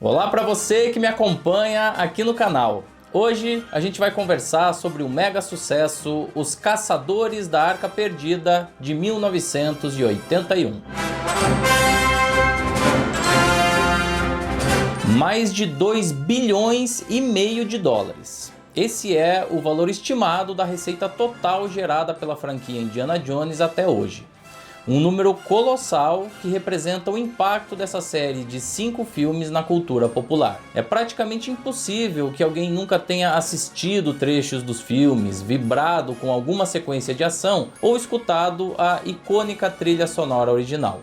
Olá para você que me acompanha aqui no canal. Hoje a gente vai conversar sobre o mega sucesso Os Caçadores da Arca Perdida de 1981. Mais de 2,5 bilhões de dólares. Esse é o valor estimado da receita total gerada pela franquia Indiana Jones até hoje. Um número colossal que representa o impacto dessa série de 5 filmes na cultura popular. É praticamente impossível que alguém nunca tenha assistido trechos dos filmes, vibrado com alguma sequência de ação ou escutado a icônica trilha sonora original.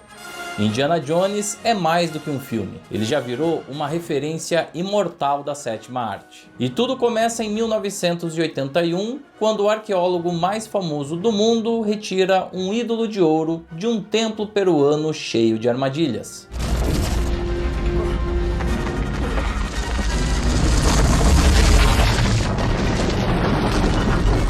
Indiana Jones é mais do que um filme, ele já virou uma referência imortal da sétima arte. E tudo começa em 1981, quando o arqueólogo mais famoso do mundo retira um ídolo de ouro de um templo peruano cheio de armadilhas.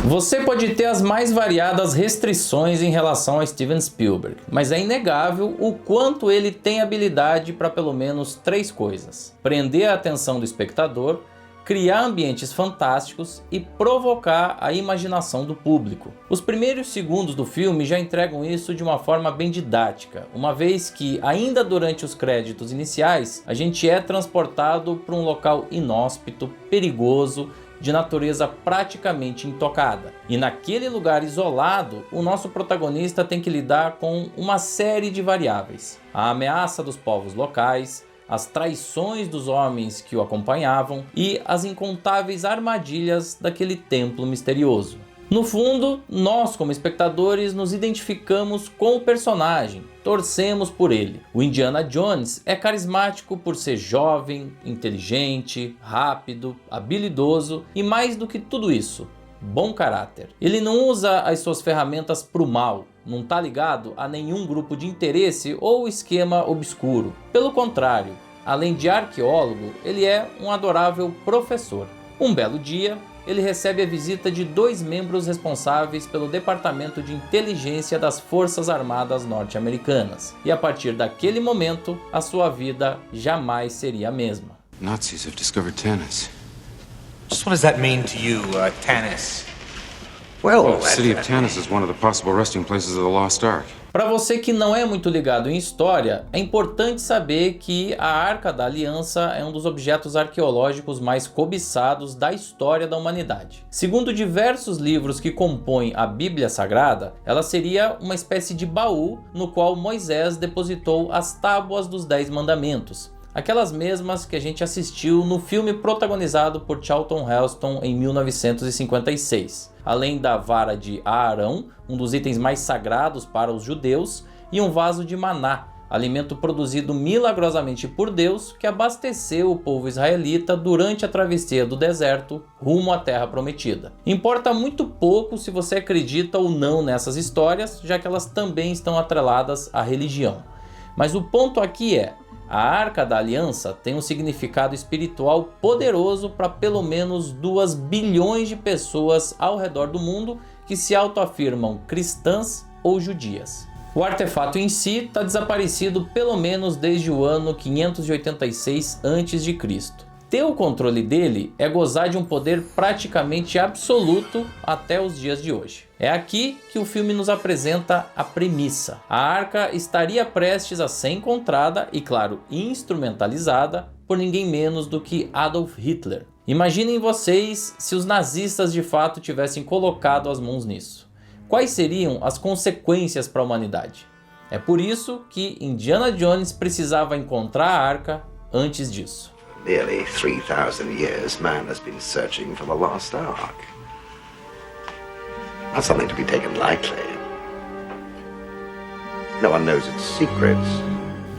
Você pode ter as mais variadas restrições em relação a Steven Spielberg, mas é inegável o quanto ele tem habilidade para pelo menos 3 coisas: prender a atenção do espectador, criar ambientes fantásticos e provocar a imaginação do público. Os primeiros segundos do filme já entregam isso de uma forma bem didática, uma vez que, ainda durante os créditos iniciais, a gente é transportado para um local inóspito, perigoso, de natureza praticamente intocada. E naquele lugar isolado, o nosso protagonista tem que lidar com uma série de variáveis: a ameaça dos povos locais, as traições dos homens que o acompanhavam e as incontáveis armadilhas daquele templo misterioso. No fundo, nós como espectadores nos identificamos com o personagem, torcemos por ele. O Indiana Jones é carismático por ser jovem, inteligente, rápido, habilidoso e, mais do que tudo isso, bom caráter. Ele não usa as suas ferramentas para o mal, não está ligado a nenhum grupo de interesse ou esquema obscuro. Pelo contrário, além de arqueólogo, ele é um adorável professor. Um belo dia, ele recebe a visita de 2 membros responsáveis pelo Departamento de Inteligência das Forças Armadas norte-americanas. E a partir daquele momento, a sua vida jamais seria a mesma. Nazis have discovered Tanis. Just what does that mean to you, Tanis? The city of Tanis is one of the possible resting places of the Lost Ark. Para você que não é muito ligado em história, é importante saber que a Arca da Aliança é um dos objetos arqueológicos mais cobiçados da história da humanidade. Segundo diversos livros que compõem a Bíblia Sagrada, ela seria uma espécie de baú no qual Moisés depositou as tábuas dos 10 mandamentos. Aquelas mesmas que a gente assistiu no filme protagonizado por Charlton Heston em 1956. Além da vara de Aarão, um dos itens mais sagrados para os judeus, e um vaso de maná, alimento produzido milagrosamente por Deus que abasteceu o povo israelita durante a travessia do deserto rumo à Terra Prometida. Importa muito pouco se você acredita ou não nessas histórias, já que elas também estão atreladas à religião. Mas o ponto aqui é: a Arca da Aliança tem um significado espiritual poderoso para pelo menos 2 bilhões de pessoas ao redor do mundo que se autoafirmam cristãs ou judias. O artefato em si está desaparecido pelo menos desde o ano 586 a.C. Ter o controle dele é gozar de um poder praticamente absoluto até os dias de hoje. É aqui que o filme nos apresenta a premissa. A arca estaria prestes a ser encontrada e, claro, instrumentalizada por ninguém menos do que Adolf Hitler. Imaginem vocês se os nazistas de fato tivessem colocado as mãos nisso. Quais seriam as consequências para a humanidade? É por isso que Indiana Jones precisava encontrar a arca antes disso. Nearly 3,000 years, man has been searching for the lost Ark. Not something to be taken lightly. No one knows its secrets.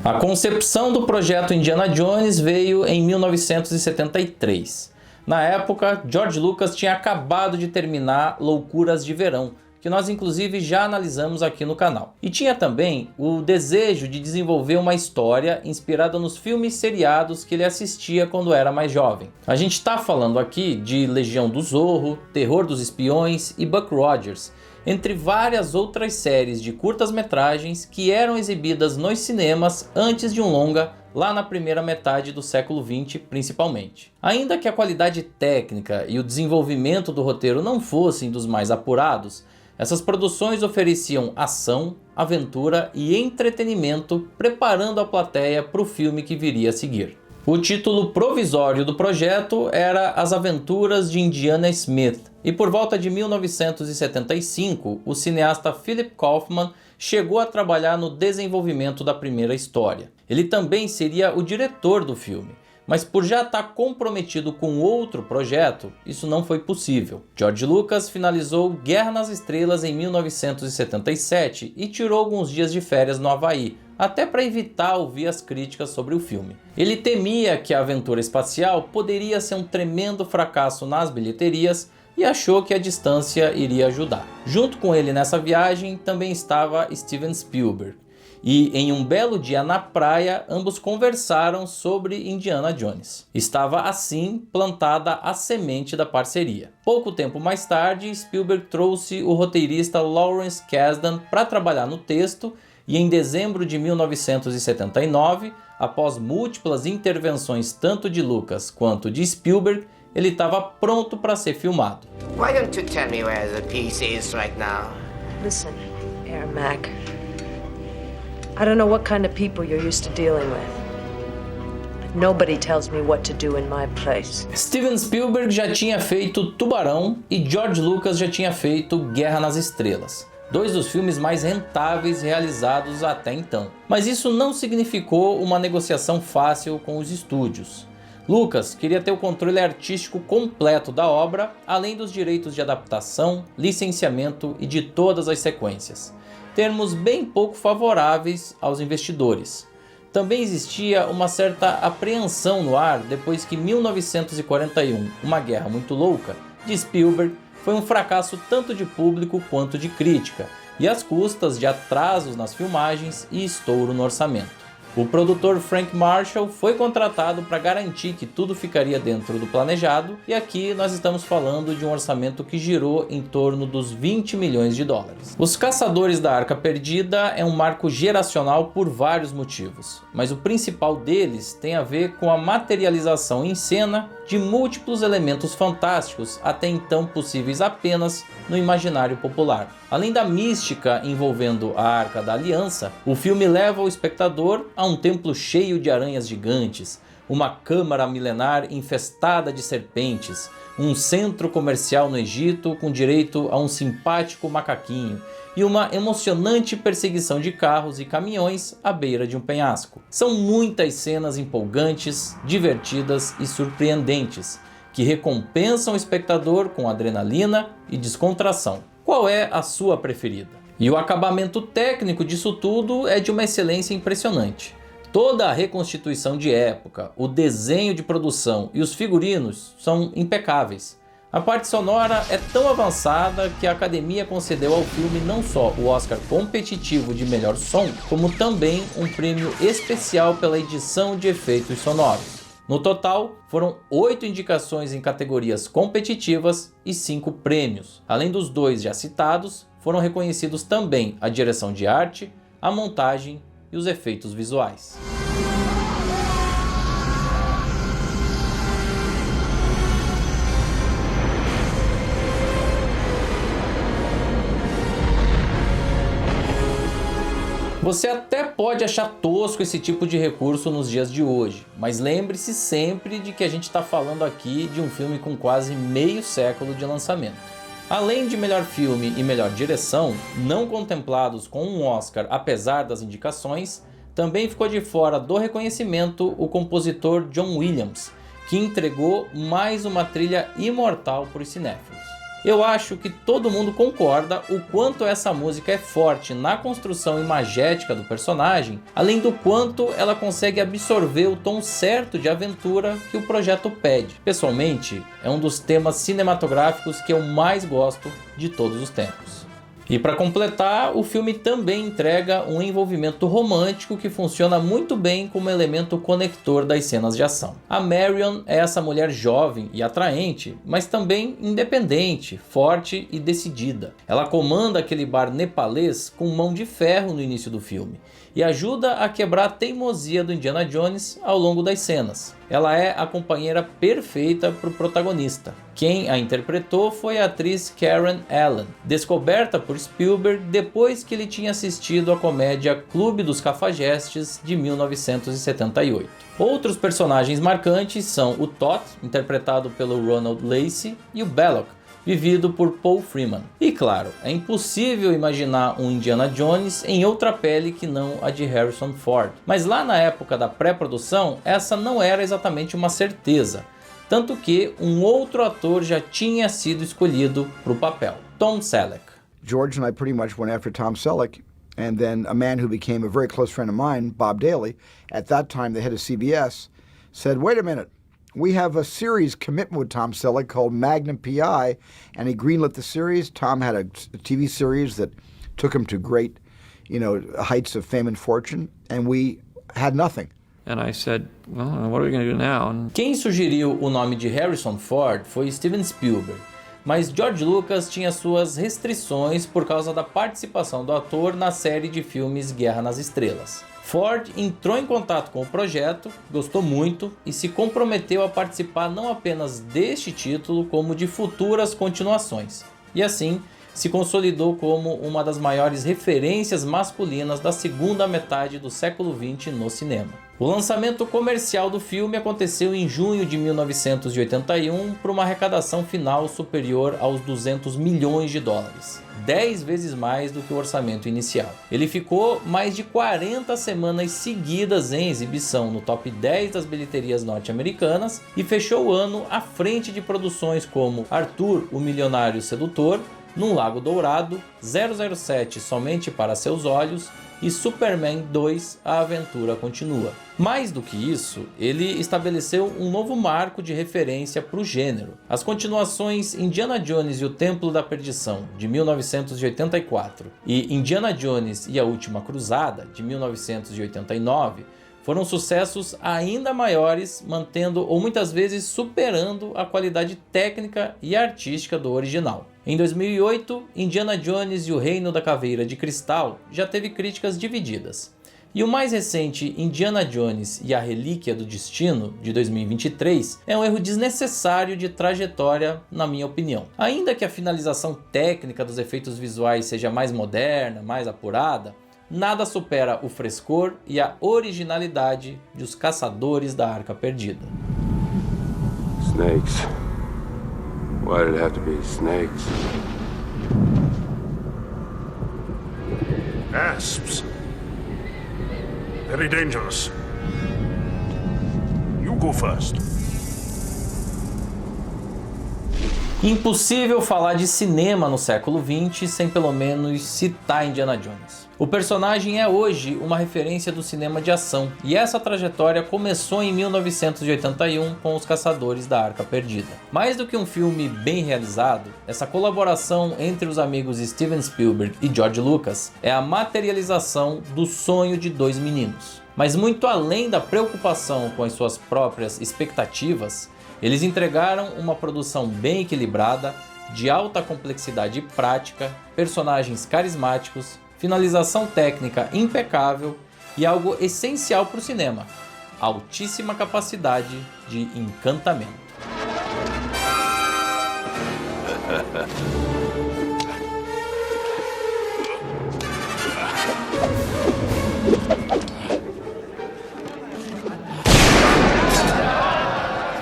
A concepção do projeto Indiana Jones veio em 1973. Na época, George Lucas tinha acabado de terminar Loucuras de Verão, que nós inclusive já analisamos aqui no canal. E tinha também o desejo de desenvolver uma história inspirada nos filmes seriados que ele assistia quando era mais jovem. A gente está falando aqui de Legião do Zorro, Terror dos Espiões e Buck Rogers, entre várias outras séries de curtas-metragens que eram exibidas nos cinemas antes de um longa lá na primeira metade do século XX principalmente. Ainda que a qualidade técnica e o desenvolvimento do roteiro não fossem dos mais apurados, essas produções ofereciam ação, aventura e entretenimento, preparando a plateia para o filme que viria a seguir. O título provisório do projeto era As Aventuras de Indiana Smith, e por volta de 1975, o cineasta Philip Kaufman chegou a trabalhar no desenvolvimento da primeira história. Ele também seria o diretor do filme, mas por já estar comprometido com outro projeto, isso não foi possível. George Lucas finalizou Guerra nas Estrelas em 1977 e tirou alguns dias de férias no Havaí, até para evitar ouvir as críticas sobre o filme. Ele temia que a aventura espacial poderia ser um tremendo fracasso nas bilheterias e achou que a distância iria ajudar. Junto com ele nessa viagem também estava Steven Spielberg. E em um belo dia na praia, ambos conversaram sobre Indiana Jones. Estava assim plantada a semente da parceria. Pouco tempo mais tarde, Spielberg trouxe o roteirista Lawrence Kasdan para trabalhar no texto, e em dezembro de 1979, após múltiplas intervenções tanto de Lucas quanto de Spielberg, ele estava pronto para ser filmado. Why don't you tell me where the piece is right now? Listen, Ermac. I don't know what kind of people you're used to dealing with. Nobody tells me what to do in my place. Steven Spielberg já tinha feito Tubarão e George Lucas já tinha feito Guerra nas Estrelas, dois dos filmes mais rentáveis realizados até então. Mas isso não significou uma negociação fácil com os estúdios. Lucas queria ter o controle artístico completo da obra, além dos direitos de adaptação, licenciamento e de todas as sequências. Termos bem pouco favoráveis aos investidores. Também existia uma certa apreensão no ar depois que 1941, Uma Guerra Muito Louca, de Spielberg, foi um fracasso tanto de público quanto de crítica, e às custas de atrasos nas filmagens e estouro no orçamento. O produtor Frank Marshall foi contratado para garantir que tudo ficaria dentro do planejado, e aqui nós estamos falando de um orçamento que girou em torno dos 20 milhões de dólares. Os Caçadores da Arca Perdida é um marco geracional por vários motivos, mas o principal deles tem a ver com a materialização em cena de múltiplos elementos fantásticos até então possíveis apenas no imaginário popular. Além da mística envolvendo a Arca da Aliança, o filme leva o espectador a um templo cheio de aranhas gigantes, uma câmara milenar infestada de serpentes, um centro comercial no Egito com direito a um simpático macaquinho e uma emocionante perseguição de carros e caminhões à beira de um penhasco. São muitas cenas empolgantes, divertidas e surpreendentes, que recompensam o espectador com adrenalina e descontração. Qual é a sua preferida? E o acabamento técnico disso tudo é de uma excelência impressionante. Toda a reconstituição de época, o desenho de produção e os figurinos são impecáveis. A parte sonora é tão avançada que a Academia concedeu ao filme não só o Oscar competitivo de melhor som, como também um prêmio especial pela edição de efeitos sonoros. No total, foram 8 indicações em categorias competitivas e 5 prêmios. Além dos 2 já citados, foram reconhecidos também a direção de arte, a montagem e os efeitos visuais. Você até pode achar tosco esse tipo de recurso nos dias de hoje, mas lembre-se sempre de que a gente está falando aqui de um filme com quase meio século de lançamento. Além de melhor filme e melhor direção, não contemplados com um Oscar apesar das indicações, também ficou de fora do reconhecimento o compositor John Williams, que entregou mais uma trilha imortal para os cinéfilos. Eu acho que todo mundo concorda o quanto essa música é forte na construção imagética do personagem, além do quanto ela consegue absorver o tom certo de aventura que o projeto pede. Pessoalmente, é um dos temas cinematográficos que eu mais gosto de todos os tempos. E para completar, o filme também entrega um envolvimento romântico que funciona muito bem como elemento conector das cenas de ação. A Marion é essa mulher jovem e atraente, mas também independente, forte e decidida. Ela comanda aquele bar nepalês com mão de ferro no início do filme, e ajuda a quebrar a teimosia do Indiana Jones ao longo das cenas. Ela é a companheira perfeita para o protagonista. Quem a interpretou foi a atriz Karen Allen, descoberta por Spielberg depois que ele tinha assistido a comédia Clube dos Cafajestes de 1978. Outros personagens marcantes são o Toth, interpretado pelo Ronald Lacey, e o Belloc, vivido por Paul Freeman. E claro, é impossível imaginar um Indiana Jones em outra pele que não a de Harrison Ford. Mas lá na época da pré-produção, essa não era exatamente uma certeza, tanto que um outro ator já tinha sido escolhido para o papel, Tom Selleck. George and I pretty much went after Tom Selleck, and then a man who became a very close friend of mine, Bob Daly, at that time the head of CBS, said, "Wait a minute. We have a series commitment with Tom Selleck called Magnum P.I., and he greenlit the series. Tom had a TV series that took him to great, heights of fame and fortune, and we had nothing." And I said, well, what are we going to do now? Quem sugeriu o nome de Harrison Ford foi Steven Spielberg, mas George Lucas tinha suas restrições por causa da participação do ator na série de filmes Guerra nas Estrelas. Ford entrou em contato com o projeto, gostou muito e se comprometeu a participar não apenas deste título, como de futuras continuações. E assim, se consolidou como uma das maiores referências masculinas da segunda metade do século XX no cinema. O lançamento comercial do filme aconteceu em junho de 1981 por uma arrecadação final superior aos 200 milhões de dólares, 10 vezes mais do que o orçamento inicial. Ele ficou mais de 40 semanas seguidas em exibição no top 10 das bilheterias norte-americanas e fechou o ano à frente de produções como Arthur, o Milionário Sedutor, Num Lago Dourado, 007 Somente para Seus Olhos e Superman 2 A Aventura Continua. Mais do que isso, ele estabeleceu um novo marco de referência para o gênero. As continuações Indiana Jones e o Templo da Perdição, de 1984, e Indiana Jones e a Última Cruzada, de 1989, foram sucessos ainda maiores, mantendo ou muitas vezes superando a qualidade técnica e artística do original. Em 2008, Indiana Jones e o Reino da Caveira de Cristal já teve críticas divididas. E o mais recente, Indiana Jones e a Relíquia do Destino, de 2023, é um erro desnecessário de trajetória, na minha opinião. Ainda que a finalização técnica dos efeitos visuais seja mais moderna, mais apurada, nada supera o frescor e a originalidade de Os Caçadores da Arca Perdida. Snakes. Why did it have to be snakes? Asps. Very dangerous. You go first. Impossível falar de cinema no século XX sem pelo menos citar Indiana Jones. O personagem é hoje uma referência do cinema de ação, e essa trajetória começou em 1981 com Os Caçadores da Arca Perdida. Mais do que um filme bem realizado, essa colaboração entre os amigos Steven Spielberg e George Lucas é a materialização do sonho de dois meninos. Mas muito além da preocupação com as suas próprias expectativas, eles entregaram uma produção bem equilibrada, de alta complexidade prática, personagens carismáticos, finalização técnica impecável e algo essencial para o cinema: altíssima capacidade de encantamento.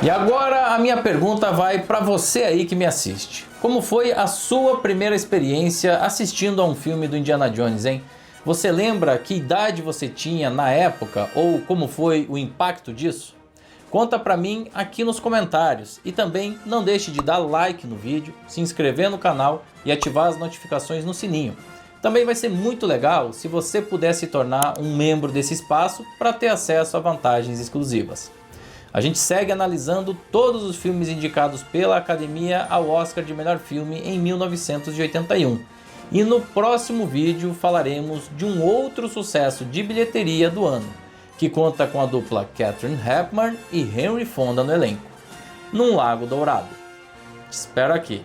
E agora a minha pergunta vai para você aí que me assiste. Como foi a sua primeira experiência assistindo a um filme do Indiana Jones, hein? Você lembra que idade você tinha na época ou como foi o impacto disso? Conta pra mim aqui nos comentários e também não deixe de dar like no vídeo, se inscrever no canal e ativar as notificações no sininho. Também vai ser muito legal se você puder se tornar um membro desse espaço para ter acesso a vantagens exclusivas. A gente segue analisando todos os filmes indicados pela Academia ao Oscar de Melhor Filme em 1981. E no próximo vídeo falaremos de um outro sucesso de bilheteria do ano, que conta com a dupla Katharine Hepburn e Henry Fonda no elenco, Num Lago Dourado. Te espero aqui.